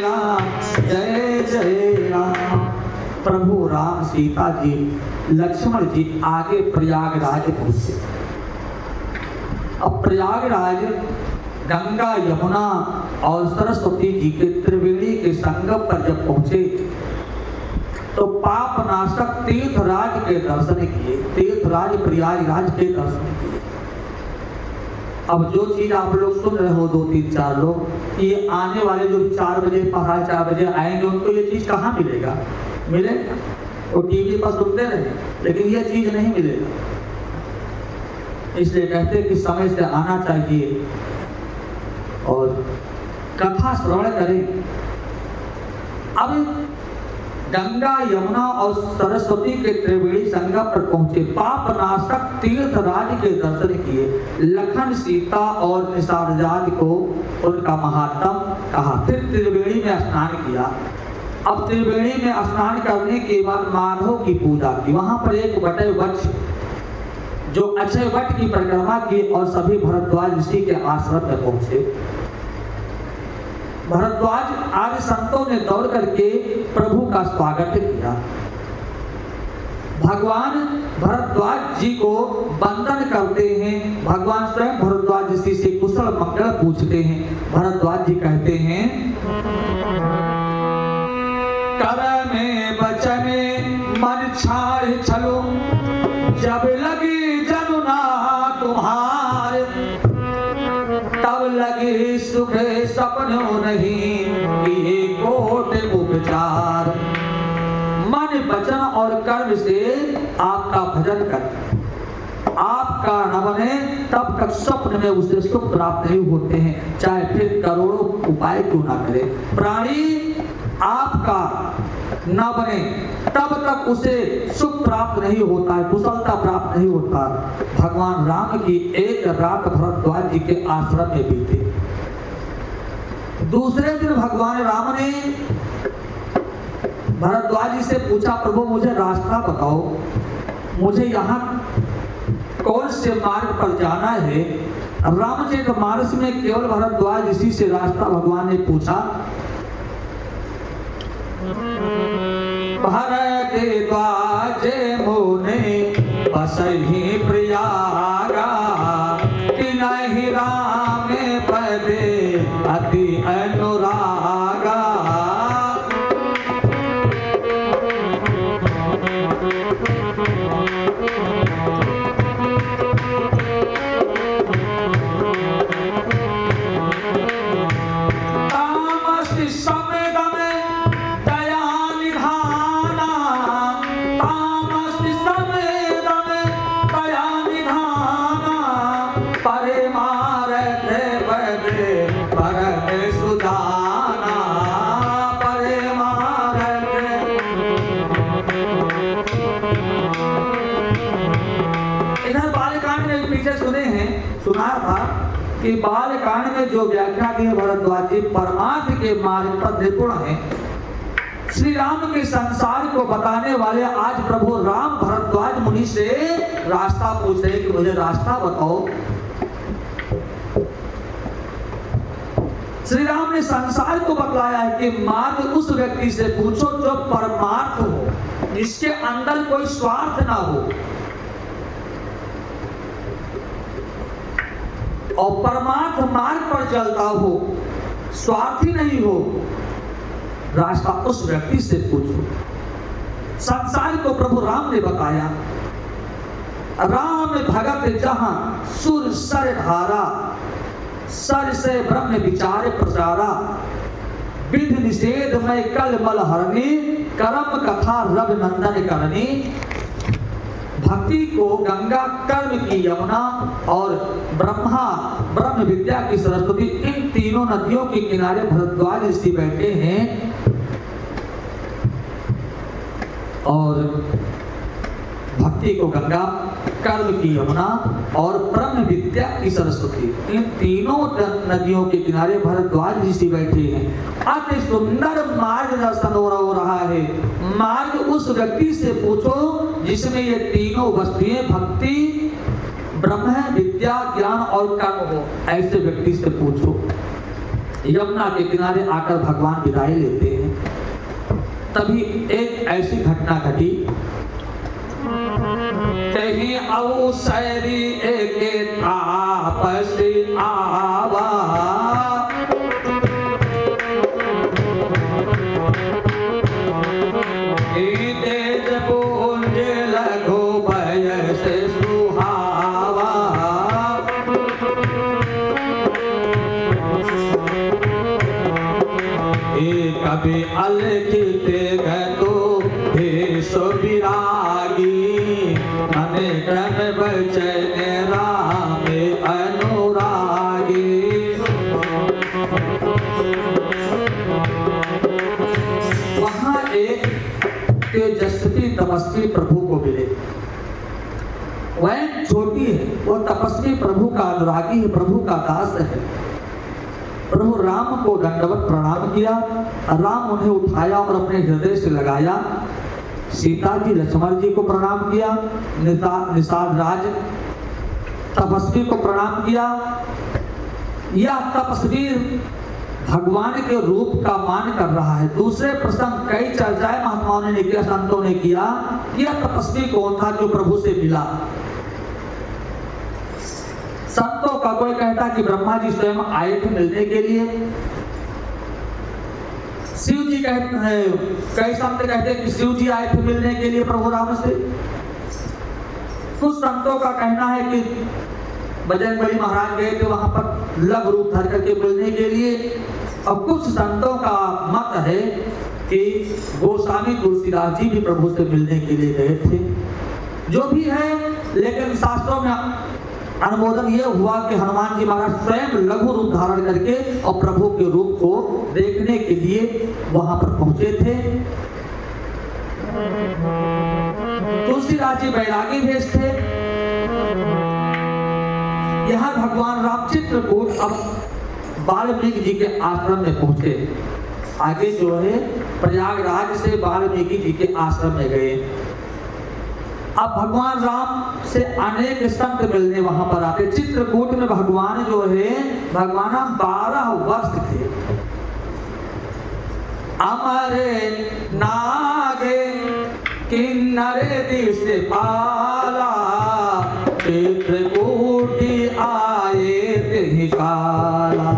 राम जय जय राम। प्रभु राम, सीता जी, लक्ष्मण जी आगे प्रयागराज पहुंचे। अब प्रयागराज गंगा, यमुना और सरस्वती जी के त्रिवेणी के संगम पर जब पहुंचे तो पाप नाशक तीर्थराज के दर्शन किए, तीर्थराज प्रयागराज के दर्शन किए। अब जो चीज आप लोग सुन रहे हो 2, 3, 4 लोग, ये आने वाले जो 4 बजे 4:30 बजे आएंगे उनको ये चीज कहाँ मिलेगा? मिलेगा वो टीवी पर सुनते रहे, लेकिन ये चीज नहीं मिलेगा। इसलिए कहते हैं कि समय से आना चाहिए और कथा श्रवण करें। अब गंगा, यमुना और सरस्वती के त्रिवेणी संगम पर पहुंचे, पाप नाशक तीर्थराज के दर्शन किए, लखन, सीता और निषादराज को उनका महात्म कहा। फिर त्रिवेणी में स्नान किया। अब त्रिवेणी में स्नान करने के बाद माधव की पूजा की। वहां पर एक बटे वृक्ष जो अक्षय वट की परिक्रमा की और सभी भरद्वाज ऋषि के आश्रम में पहुंचे। भरद्वाज आदि संतों ने दौड़ करके प्रभु का स्वागत किया। भगवान भरद्वाज जी को वंदन करते हैं। भगवान स्वयं भरद्वाज ऋषि से कुशल मंगल पूछते हैं। भरद्वाज जी कहते हैं, कर में बचने मन छाड़ छलो, जब लगी जनुना तुम्हार, तब लगे सुख सपनों नहीं किए कोट उपचार। मन, वचन और कर्म से आपका भजन कर, आपका न बने तब तक स्वप्न में उसे सुख प्राप्त नहीं होते हैं, चाहे फिर करोड़ों उपाय क्यों ना करे। प्राणी आपका न बने तब तक उसे सुख प्राप्त नहीं होता है, कुशलता प्राप्त नहीं होता। भगवान राम की एक रात भरद्वाज जी के आश्रम में बीती। दूसरे दिन भगवान राम ने भरद्वाज जी से पूछा, प्रभु मुझे रास्ता बताओ, मुझे यहाँ कौन से मार्ग पर जाना है। रामचरित मानस में केवल भरद्वाज ऋषि से रास्ता भगवान ने पूछा। भरद्वाज मुने बसहि प्रयागा, तिनहि राम पदे अति अनुरागा। सुना था कि बालकांड में जो व्याख्या की भरद्वाज जी परमार्थ के मार्ग पर निपुण हैं। श्री राम के संसार को बताने वाले आज प्रभु राम भरद्वाज मुनि से रास्ता पूछ रहे कि मुझे रास्ता बताओ। श्री राम ने संसार को बतलाया है कि मार्ग उस व्यक्ति से पूछो जो परमार्थ हो, जिसके अंदर कोई स्वार्थ ना हो और परमार्थ मार्ग पर चलता हो, स्वार्थी नहीं हो। रास्ता उस व्यक्ति से पूछो। संसार को प्रभु राम ने बताया। राम भगत जहां सुर सर धारा, सर से ब्रह्म विचार प्रचारा, विध निषेध में कल मल हरणी, कर्म कथा रवि नंदन करनी। भक्ति को गंगा, कर्म की यमुना और ब्रह्म विद्या की सरस्वती, इन तीनों नदियों के किनारे भरद्वाज ऋषि बैठे हैं और भक्ति को गंगा, कर्म की यमुना और ब्रह्म विद्या की सरस्वती, इन तीनों नदियों के किनारे भरद्वाज ऋषि बैठे हैं। अति सुंदर मार्गदर्शन हो रहा है। मार्ग उस व्यक्ति से पूछो जिसमें ये तीनों वस्तुएं भक्ति, ब्रह्म विद्या, ज्ञान और कर्म हो। ऐसे व्यक्ति से पूछो। यमुना के किनारे आकर भगवान विदाई लेते हैं। तभी एक ऐसी घटना घटी, कहीं अवसरी एक तापस आवा, तेज पुंज लघु बयस सुहावा, कभी अलखित गतो भेष विरागी, मन क्रम बचन राम अनुरागी। वहां एक तेजस्वी तपस्वी प्रभु को मिले। वह छोटी है, वो तपस्वी प्रभु का अनुरागी है, प्रभु का दास है। प्रभु राम को दंडवत प्रणाम किया, राम उन्हें उठाया और अपने हृदय से लगाया। सीता जी लक्ष्मण जी को प्रणाम किया, निषाद राज तपस्वी को प्रणाम किया। यह तपस्वी भगवान के रूप का मान कर रहा है। दूसरे प्रसंग कई चर्चाएं महात्माओं ने किया, संतों ने किया कि यह तपस्वी कौन था जो प्रभु से मिला। संतों का कोई कहता कि ब्रह्मा जी स्वयं आए थे मिलने के लिए। शिव जी कहते हैं, कई संत कहते हैं कि शिव जी आए थे मिलने के लिए प्रभु राम से। कुछ संतों का कहना है कि बजरंगबली महाराज गए थे वहां पर लघु रूप धर करके मिलने के लिए। और कुछ संतों का मत है कि गोस्वामी तुलसीदास जी भी प्रभु से मिलने के लिए गए थे। जो भी है, लेकिन शास्त्रों में अनुमोदन यह हुआ कि हनुमान जी महाराज स्वयं लघु रूप धारण करके और प्रभु के रूप को देखने के लिए वहां पर पहुंचे थे। तुलसीदास जी बैरागी भेष थे। यहाँ भगवान राम चित्रकूट अब वाल्मीकि जी के आश्रम में पहुंचे। आगे जो है प्रयागराज से वाल्मीकि जी के आश्रम में गए। अब भगवान राम से अनेक संत मिलने वहां पर आते। चित्रकूट में भगवान जो है, भगवान 12 वर्ष थे। अमरे नागे किन्नरे दिश पाला, चित्रकूटी आए ते काला।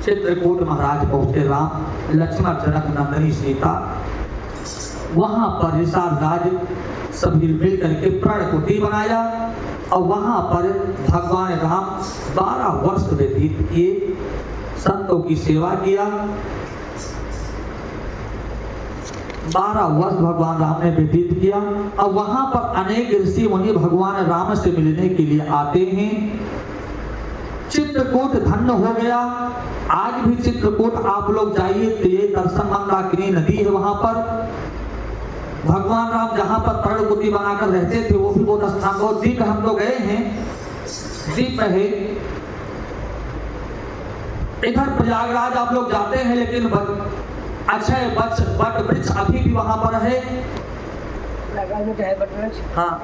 चित्रकूट महाराज पहुंचे राम, लक्ष्मण जनक नंदनी सीता। वहां पर निषाद राज सभी मिल करके प्रणकुटी बनाया और वहां पर भगवान राम 12 वर्ष व्यतीत किए, संतों की सेवा किया। 12 वर्ष भगवान राम ने व्यतीत किया। और वहां पर अनेक ऋषि मुनि भगवान राम से मिलने के लिए आते हैं। चित्रकूट धन्य हो गया। आज भी चित्रकूट आप लोग जाइए तो ये दर्शन मंदाकिनी नदी है, वहां पर भगवान राम जहां पर पर्णकुटी बनाकर रहते थे वो भी बहुत स्थान, बहुत दीप हम लोग गए हैं, दीप है। इधर प्रयागराज आप लोग जाते हैं, लेकिन अक्षय वट वृक्ष अभी भी वहां पर है। हाँ,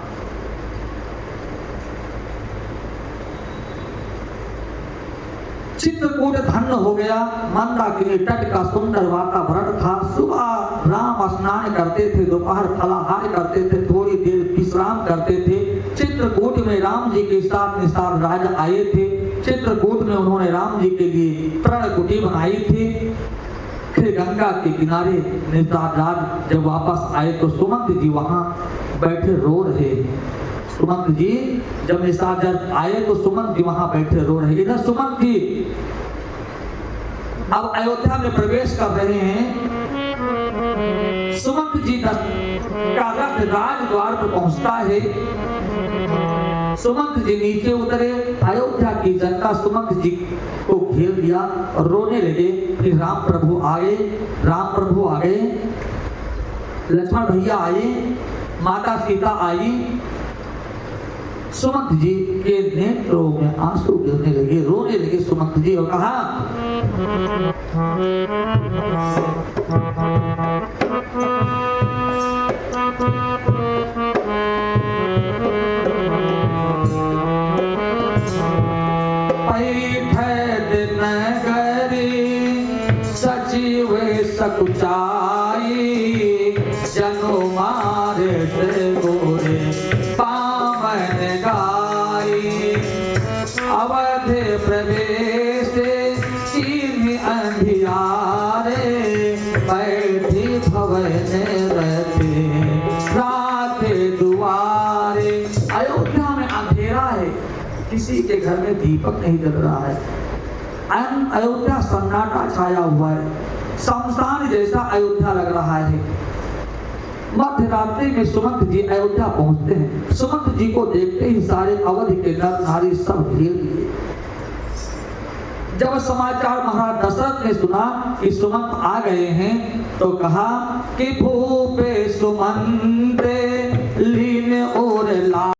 चित्रकूट धन्य हो गया। मंदाकिनी तट का सुंदर वातावरण था। सुबह राम स्नान करते थे, दोपहर फलाहार करते थे, थोड़ी देर विश्राम करते थे। चित्रकूट में राम जी के साथ निषाद राज आए थे। चित्रकूट में उन्होंने राम जी के लिए प्रणकुटी बनाई थी। फिर गंगा के किनारे निषाद राज जब वापस आए तो सुमंत जी वहां बैठे रो रहे। सुमंत जी जब निषाद आए तो सुमंत जी वहां बैठे रो रहे। इधर सुमंत जी अब अयोध्या में प्रवेश कर रहे हैं। सुमंत जी का रथ राजद्वार पर पहुंचता है। सुमंत जी नीचे उतरे। अयोध्या की जनता सुमंत जी को घेर लिया और रोने लगे कि राम प्रभु आए, राम प्रभु आ गए। लक्ष्मण भैया आए, माता सीता आई। सुमंत जी के नेत्रों में आंसू गिरने लगे, रोने लगे सुमंत जी और कहा, नगरी वे सकुचाई, जनु मारे से गोरे पावन गाई। अवध प्रवेश कीन्ही अंधियारे, बैठी भवन रहते राखे दुआरे। अयोध्या में अंधेरा है, किसी के घर में दीपक नहीं जल रहा है। अयोध्या सन्नाटा छाया हुआ है, शमशान जैसा अयोध्या लग रहा है। मध्य रात्रि में सुमंत जी अयोध्या पहुंचते हैं। सुमंत जी को देखते ही सारे अवध के नर नारी सब घेर लिए। जब समाचार महाराज दशरथ ने सुना कि सुमंत आ गए हैं, तो कहा कि भूपे सुमंत लीन और ला